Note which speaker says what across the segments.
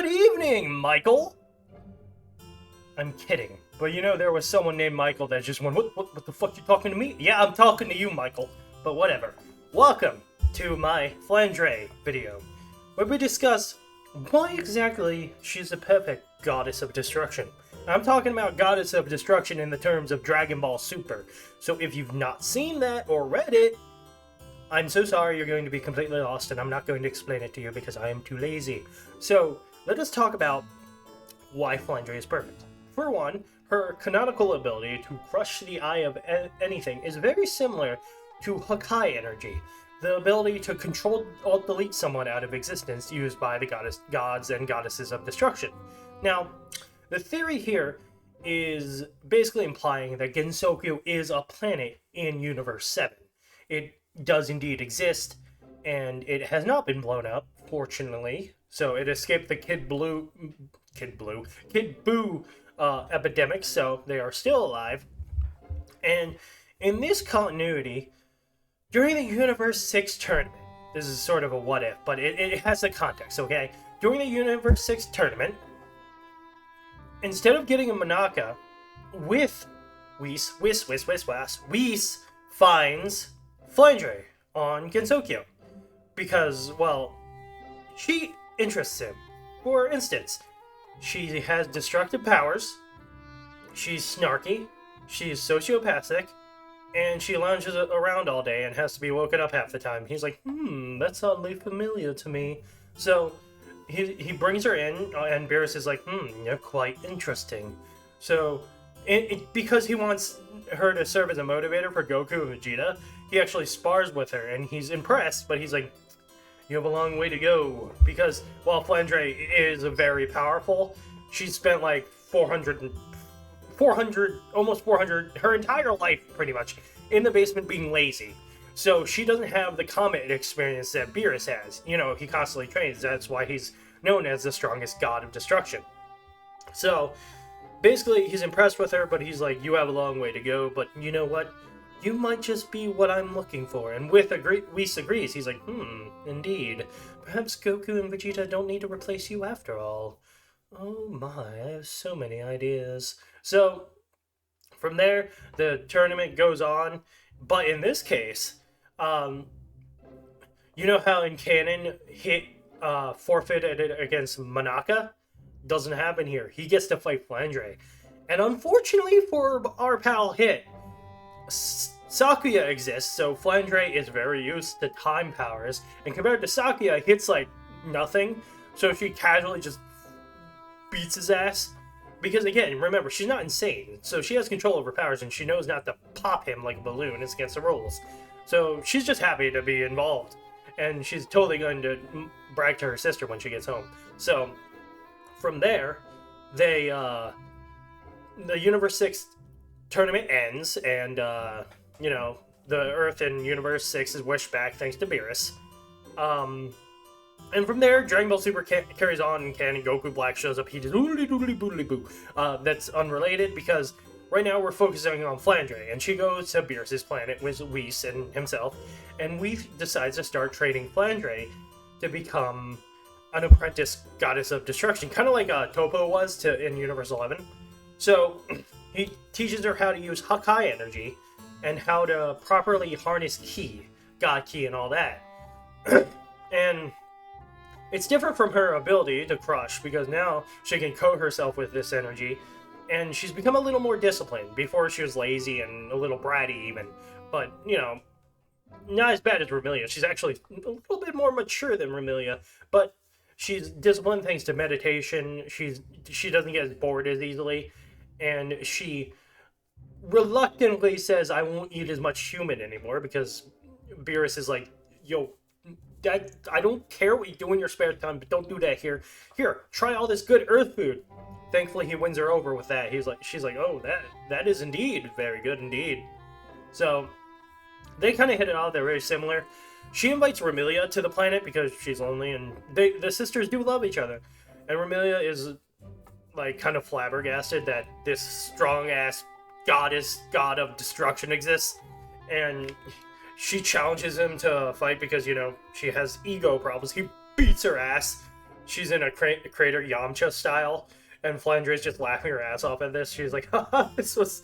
Speaker 1: Good evening, Michael! I'm kidding. But you know, there was someone named Michael that just went, what the fuck you talking to me? Yeah, I'm talking to you, Michael. But whatever. Welcome to my Flandre video, where we discuss why exactly she's the perfect goddess of destruction. I'm talking about goddess of destruction in the terms of Dragon Ball Super. So if you've not seen that or read it, I'm so sorry, you're going to be completely lost, and I'm not going to explain it to you because I am too lazy. So, let us talk about why Flandre is perfect. For one, her canonical ability to crush the eye of anything is very similar to Hakai energy, the ability to control or delete someone out of existence used by the gods and goddesses of destruction. Now, the theory here is basically implying that Gensokyo is a planet in Universe 7. It does indeed exist, and it has not been blown up, fortunately. So it escaped the Kid Buu epidemic, so they are still alive. And in this continuity, during the Universe 6 tournament, this is sort of a what if, but it has the context, okay? During the Universe 6 tournament, instead of getting a Monaka with Whis finds Flandre on Gensokyo because, well, she interests him. For instance, she has destructive powers, she's snarky, she's sociopathic, and she lounges around all day and has to be woken up half the time. He's like, that's oddly familiar to me. So he brings her in, and Beerus is like, you're quite interesting. So because he wants her to serve as a motivator for Goku and Vegeta, he actually spars with her, and he's impressed, but he's like, you have a long way to go. Because while Flandre is very powerful, she's spent like 400, almost 400, her entire life pretty much, in the basement being lazy. So she doesn't have the combat experience that Beerus has. You know, he constantly trains, that's why he's known as the strongest god of destruction. So basically, he's impressed with her, but he's like, you have a long way to go, but you know what? You might just be what I'm looking for. And Whis agrees. He's like, indeed. Perhaps Goku and Vegeta don't need to replace you after all. Oh my, I have so many ideas. So, from there, the tournament goes on. But in this case, you know how in canon, Hit forfeited against Monaka? Doesn't happen here. He gets to fight Flandre. And unfortunately for our pal Hit, Sakuya exists, so Flandre is very used to time powers, and compared to Sakuya, Hit's like nothing, so she casually just beats his ass. Because again, remember, she's not insane, so she has control over powers, and she knows not to pop him like a balloon. It's against the rules. So she's just happy to be involved, and she's totally going to brag to her sister when she gets home. So from there, the Universe 6 tournament ends, and you know, the Earth in Universe 6 is wished back thanks to Beerus. And from there, Dragon Ball Super carries on in canon. Goku Black shows up. He just oodly doodly boodly boo. That's unrelated because right now we're focusing on Flandre, and she goes to Beerus' planet with Whis and himself, and Whis decides to start training Flandre to become an apprentice goddess of destruction, kind of like Touhou was in Universe 11. So he teaches her how to use Hakai energy and how to properly harness Ki, God Ki, and all that. And it's different from her ability to crush, because now she can coat herself with this energy, and she's become a little more disciplined. Before she was lazy and a little bratty even, but, you know, not as bad as Remilia. She's actually a little bit more mature than Remilia, but she's disciplined thanks to meditation. She doesn't get as bored as easily, and she reluctantly says, I won't eat as much human anymore, because Beerus is like, yo, I don't care what you do in your spare time, but don't do that here. Here, try all this good earth food. Thankfully, he wins her over with that. She's like, oh, that is indeed very good indeed. So they kind of hit it off. They're very similar. She invites Remilia to the planet because she's lonely, and the sisters do love each other. And Remilia is like kind of flabbergasted that this strong-ass god of destruction exists, and she challenges him to fight because, you know, she has ego problems. He beats her ass, she's in a crater Yamcha style, and Flandre's just laughing her ass off at this. She's like, haha, this was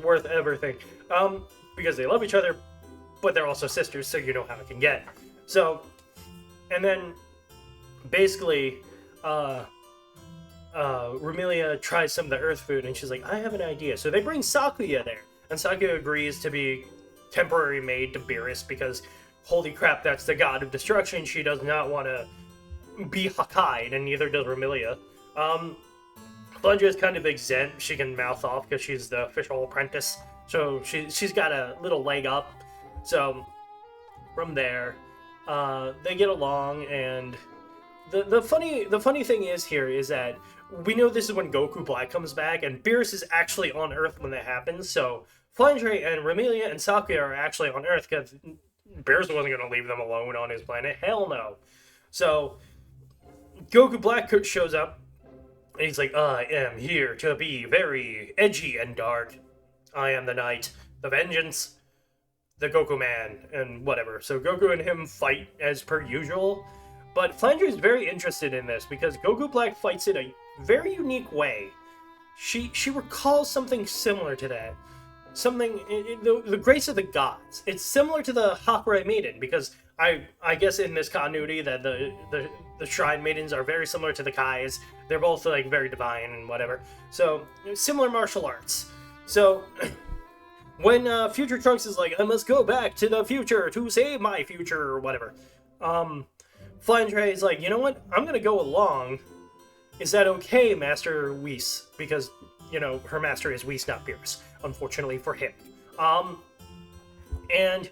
Speaker 1: worth everything. Because they love each other, but they're also sisters, so you know how it can get. So, and then basically, Rumelia tries some of the earth food, and she's like, I have an idea. So they bring Sakuya there, and Sakuya agrees to be temporary maid to Beerus because, holy crap, that's the god of destruction. She does not want to be Hakai, and neither does Rumelia. Flandre is kind of exempt. She can mouth off because she's the official apprentice, so she's got a little leg up. So from there, they get along, and the funny thing is that we know this is when Goku Black comes back, and Beerus is actually on Earth when that happens. So Flandre and Rumelia and Sakuya are actually on Earth because Beerus wasn't going to leave them alone on his planet. Hell no. So Goku Black shows up, and he's like, I am here to be very edgy and dark. I am the Knight, the Vengeance, the Goku Man, and whatever. So Goku and him fight as per usual, but Flandre is very interested in this because Goku Black fights in a very unique way. She recalls something similar to that. Something, the grace of the gods. It's similar to the Hakurai Maiden, because I guess in this continuity that the Shrine Maidens are very similar to the Kais. They're both like very divine and whatever. So similar martial arts. So when Future Trunks is like, I must go back to the future to save my future or whatever, Flandre is like, you know what? I'm gonna go along. Is that okay, Master Whis? Because, you know, her master is Whis, not Beerus, unfortunately for him. And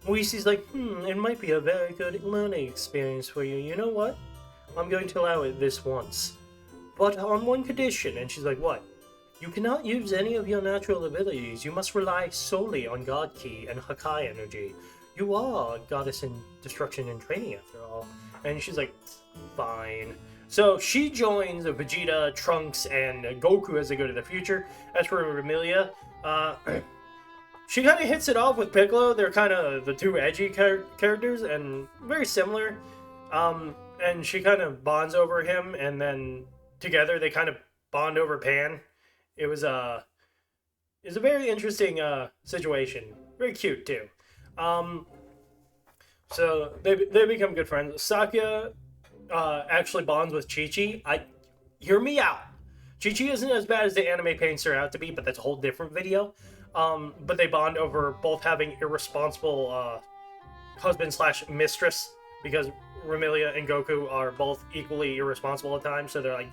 Speaker 1: Whis is like, it might be a very good learning experience for you. You know what? I'm going to allow it this once. But on one condition. And she's like, what? You cannot use any of your natural abilities. You must rely solely on God Ki and Hakai energy. You are a goddess in destruction and training, after all. And she's like, fine. So she joins Vegeta, Trunks, and Goku as they go to the future. As for Rumelia, she kind of hits it off with Piccolo. They're kind of the two edgy characters and very similar. And she kind of bonds over him, and then together they kind of bond over Pan. It was a very interesting situation. Very cute too. So they become good friends. Sakuya actually bonds with Chi-Chi. Hear me out. Chi-Chi isn't as bad as the anime paints her out to be, but that's a whole different video. But they bond over both having irresponsible husband/mistress, because Rumelia and Goku are both equally irresponsible at times, so they're like,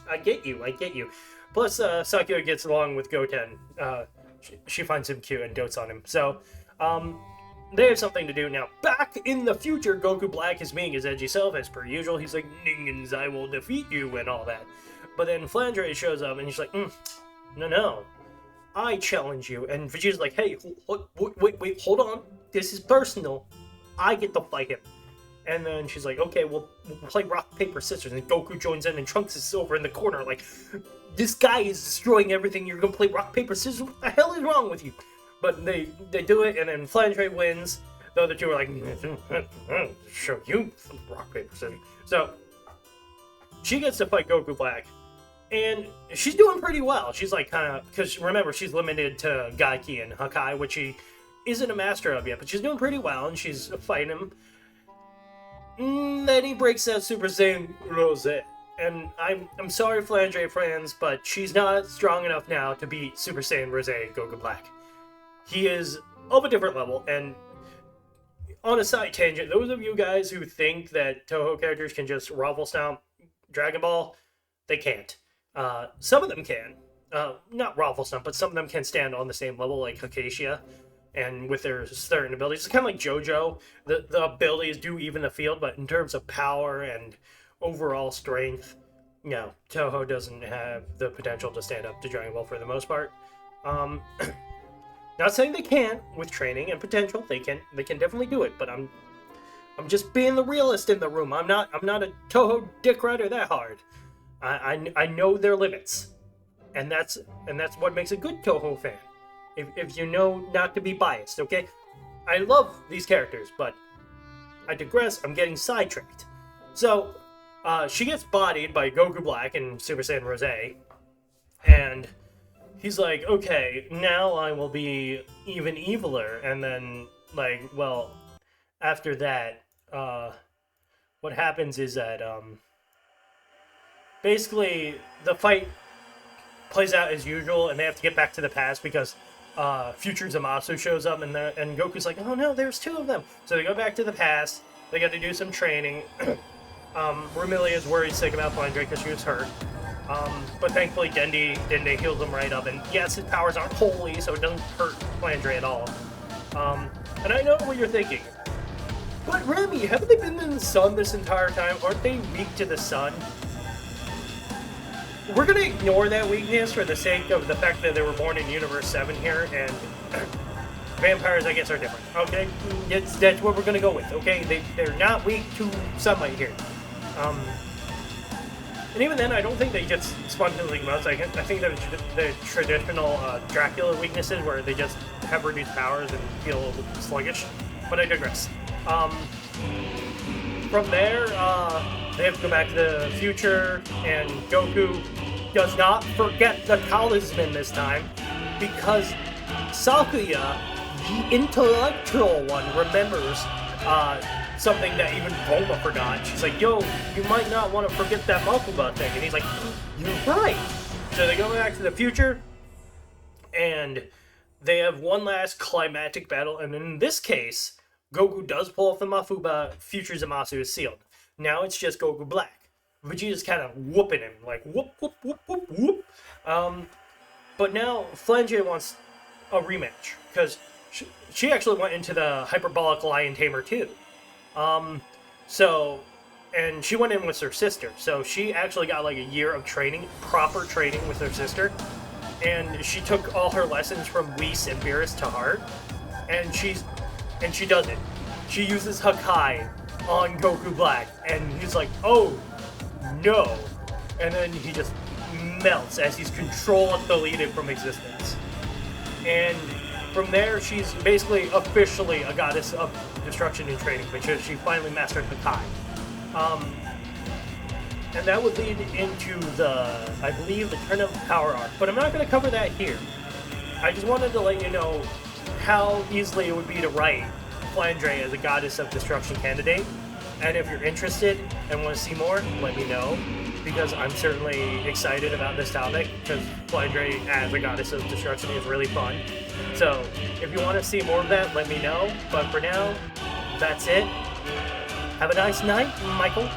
Speaker 1: I get you. Plus, Sakuya gets along with Goten. She finds him cute and dotes on him. So, they have something to do. Now, back in the future, Goku Black is being his edgy self, as per usual. He's like, Ningens, I will defeat you, and all that. But then Flandre shows up, and he's like, no. I challenge you. And Vegeta's like, hey, wait, hold on. This is personal. I get to fight him. And then she's like, okay, we'll play rock, paper, scissors. And Goku joins in, and Trunks is over in the corner like, this guy is destroying everything. You're going to play rock, paper, scissors? What the hell is wrong with you? But they do it, and then Flandre wins. The other two are like, show you some rock, paper, scissors. So she gets to fight Goku Black. And she's doing pretty well. She's like kind of, because remember, she's limited to Gaiki and Hakai, which she isn't a master of yet, but she's doing pretty well, and she's fighting him. Then he breaks out Super Saiyan Rose. And I'm sorry, Flandre fans, but she's not strong enough now to beat Super Saiyan Rose Goku Black. He is of a different level, and on a side tangent, those of you guys who think that Touhou characters can just ruffle stomp Dragon Ball, they can't. Some of them can. Not ruffle stomp, but some of them can stand on the same level, like Acacia, and with their certain abilities. It's kind of like JoJo. The abilities do even the field, but in terms of power and overall strength, no, Touhou doesn't have the potential to stand up to Dragon Ball for the most part. Not saying they can't with training and potential. They can definitely do it, but I'm just being the realist in the room. I'm not a Touhou dick rider that hard. I know their limits, and that's what makes a good Touhou fan. If you know not to be biased, okay? I love these characters, but I digress. I'm getting sidetracked. So she gets bodied by Goku Black and Super Saiyan Rose, and he's like, okay, now I will be even eviler, and then, like, well, after that, what happens is that, basically, the fight plays out as usual, and they have to get back to the past because, Future Zamasu shows up, and Goku's like, oh no, there's two of them! So they go back to the past, they got to do some training. Remilia's worried sick about Flandre because she was hurt. But thankfully Dende healed him right up, and yes, his powers aren't holy, so it doesn't hurt Flandre at all. And I know what you're thinking. But Remy, haven't they been in the sun this entire time? Aren't they weak to the sun? We're gonna ignore that weakness for the sake of the fact that they were born in Universe 7 here, and vampires, I guess, are different. Okay? That's what we're gonna go with, okay? They're not weak to sunlight here. And even then, I don't think they just spontaneously come out. I think that the traditional Dracula weaknesses where they just have reduced powers and feel sluggish. But I digress. From there, they have to go back to the future, and Goku does not forget the talisman this time, because Sakuya, the intellectual one, remembers something that even Bulma forgot. She's like, yo, you might not want to forget that Makuba thing. And he's like, you're right. So they go back to the future, and they have one last climactic battle, and in this case, Goku does pull off the Mafuba, Future Zamasu is sealed. Now it's just Goku Black. Vegeta's kind of whooping him, like whoop, whoop, whoop, whoop, whoop. But now Flandre wants a rematch, because she actually went into the Hyperbolic Lion Tamer too. And she went in with her sister, so she actually got like a year of training, proper training with her sister, and she took all her lessons from Whis and Beerus to heart, and she does it. She uses Hakai on Goku Black, and he's like, oh, no. And then he just melts as he's deleted from existence. And from there, she's basically officially a goddess of destruction and training, because she finally mastered Hakai. And that would lead into I believe, the Turn of Power arc. But I'm not going to cover that here. I just wanted to let you know how easily it would be to write Flandre as a goddess of destruction candidate. And if you're interested and want to see more, let me know, because I'm certainly excited about this topic, because Flandre as a goddess of destruction is really fun. So if you want to see more of that, let me know. But for now, that's it. Have a nice night, Michael.